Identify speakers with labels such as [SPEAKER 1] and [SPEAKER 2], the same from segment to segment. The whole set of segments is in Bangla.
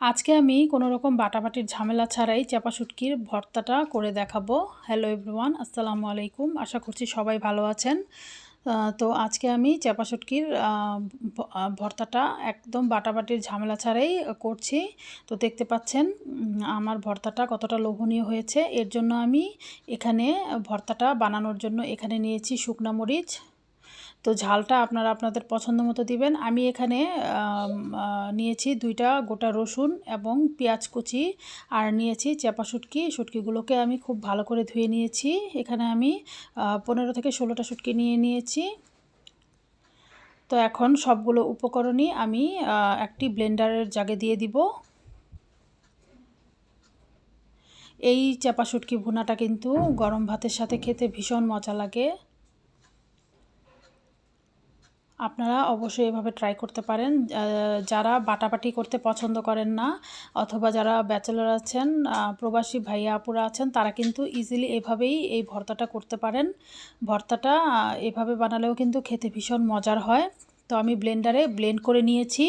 [SPEAKER 1] আজকে আমি কোনো রকম বাটাবাটির ঝামেলা ছাড়াই চাপা শুটকির ভর্তাটা করে দেখাবো। হ্যালো এভরিওয়ান, আসসালামু আলাইকুম। আশা করছি সবাই ভালো আছেন। তো আজকে আমি চাপা শুটকির ভর্তাটা একদম বাটাবাটির ঝামেলা ছাড়াই করছি। তো দেখতে পাচ্ছেন আমার ভর্তাটা কতটা লোভনীয় হয়েছে। এর জন্য আমি এখানে ভর্তাটা বানানোর জন্য এখানে নিয়েছি শুকনা মরিচ। তো ঝালটা আপনারা আপনাদের পছন্দ মতো দিবেন। আমি এখানে নিয়েছি 2টা গোটা রসুন এবং পেঁয়াজ কুচি, আর নিয়েছি চাপা শুটকি। শুটকিগুলোকে আমি খুব ভালো করে ধুয়ে নিয়েছি। এখানে আমি 15 থেকে 16টা শুটকি নিয়েছি। তো এখন সবগুলো উপকরণই আমি একটি ব্লেন্ডারের জাগে দিয়ে দিব। এই চাপা শুটকি ভুনাটা কিন্তু গরম ভাতের সাথে খেতে ভীষণ মজা লাগে। আপনারা অবশ্যই এভাবে ট্রাই করতে পারেন। যারা বাটাবাটি করতে পছন্দ করেন না, অথবা যারা ব্যাচেলর আছেন, প্রবাসী ভাইয়া আপুরা আছেন, তারা কিন্তু ইজিলি এভাবেই এই ভর্তাটা করতে পারেন। ভর্তাটা এভাবে বানালেও কিন্তু খেতে ভীষণ মজার হয়। তো আমি ব্লেন্ডারে ব্লেন্ড করে নিয়েছি।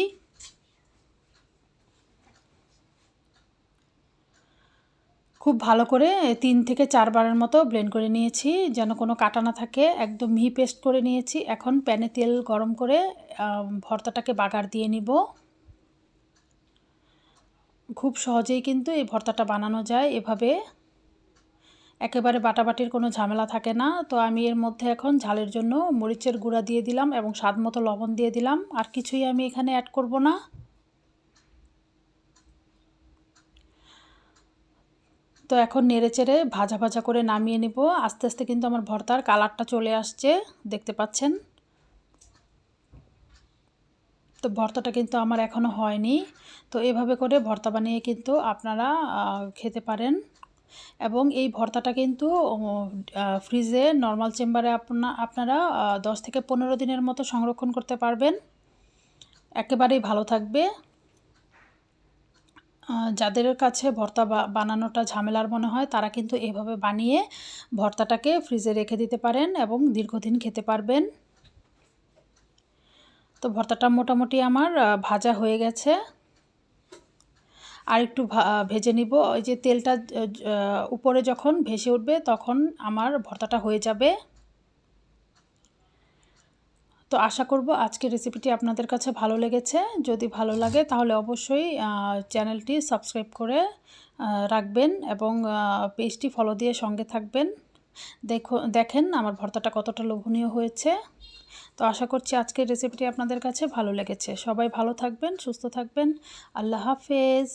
[SPEAKER 1] খুব ভালো করে 3 থেকে 4 বারের মতো ব্লেন্ড করে নিয়েছি, যেন কোনো কাটা না থাকে। একদম মিহি পেস্ট করে নিয়েছি। এখন প্যানে তেল গরম করে ভর্তাটাকে বাগার দিয়ে নিব। খুব সহজেই কিন্তু এই ভর্তাটা বানানো যায় এভাবে। একেবারে বাটাবাটির কোনো ঝামেলা থাকে না। তো আমি এর মধ্যে এখন ঝালের জন্য মরিচের গুঁড়া দিয়ে দিলাম এবং স্বাদ মতো লবণ দিয়ে দিলাম। আর কিছুই আমি এখানে অ্যাড করব না। তো এখন নেড়েচেড়ে ভাজা ভাজা করে নামিয়ে নেব। আস্তে আস্তে কিন্তু আমার ভর্তার কালারটা চলে আসছে, দেখতে পাচ্ছেন। তো ভর্তাটা কিন্তু আমার এখনও হয়নি। তো এভাবে করে ভর্তা বানিয়ে কিন্তু আপনারা খেতে পারেন। এবং এই ভর্তাটা কিন্তু ফ্রিজে নর্মাল চেম্বারে আপনারা 10 থেকে 15 দিনের মতো সংরক্ষণ করতে পারবেন। একেবারেই ভালো থাকবে। যাদের কাছে ভর্তা বানানোটা ঝামেলার মনে হয়, তারা কিন্তু এভাবে বানিয়ে ভর্তাটাকে ফ্রিজে রেখে দিতে পারেন এবং দীর্ঘদিন খেতে পারবেন। তো ভর্তাটা মোটামুটি আমার ভাজা হয়ে গেছে। আর একটু ভেজে নিব। ওই যে তেলটা উপরে যখন ভেসে উঠবে তখন আমার ভর্তাটা হয়ে যাবে। তো আশা করব আজকের রেসিপিটি আপনাদের কাছে ভালো লেগেছে। যদি ভালো লাগে তাহলে অবশ্যই চ্যানেলটি সাবস্ক্রাইব করে রাখবেন এবং পেজটি ফলো দিয়ে সঙ্গে থাকবেন। দেখেন আমার ভর্তাটা কতটা লোভনীয় হয়েছে। তো আশা করছি আজকের রেসিপিটি আপনাদের কাছে ভালো লেগেছে। সবাই ভালো থাকবেন, সুস্থ থাকবেন। আল্লাহ হাফেজ।